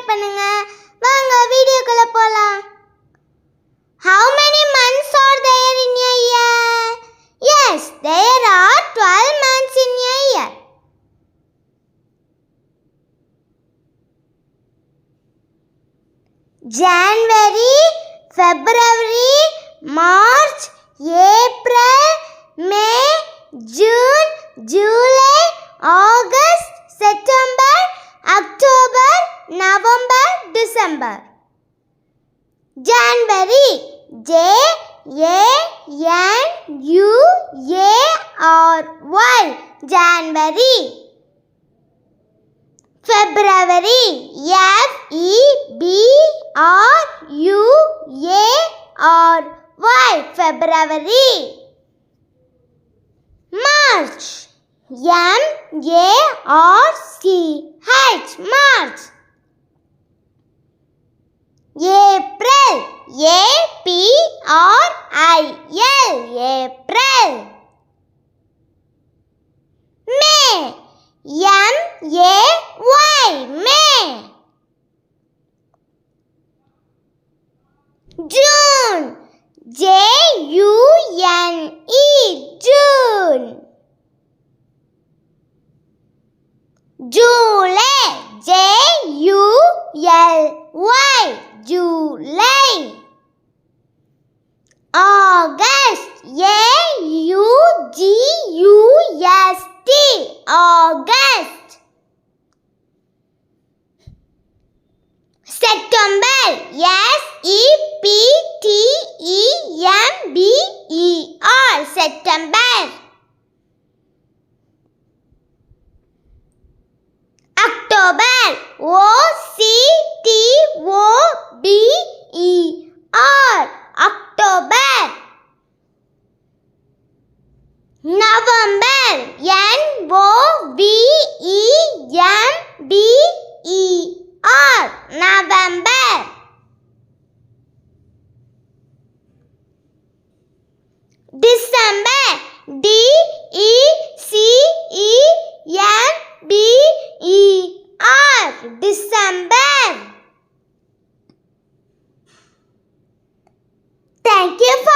பண்ணுங்க. வாங்க வீடியோக்குள்ள போலாம். How many months are there in a year? Yes, there are 12 months in a year. January, February, March, April, May, June, July, August, September, October, November, December. January, January, January. February, February, February. March, March. April, April. May, May. June, June. July, July. August, August. September, September. October, October. November, November. December, December. Thank you for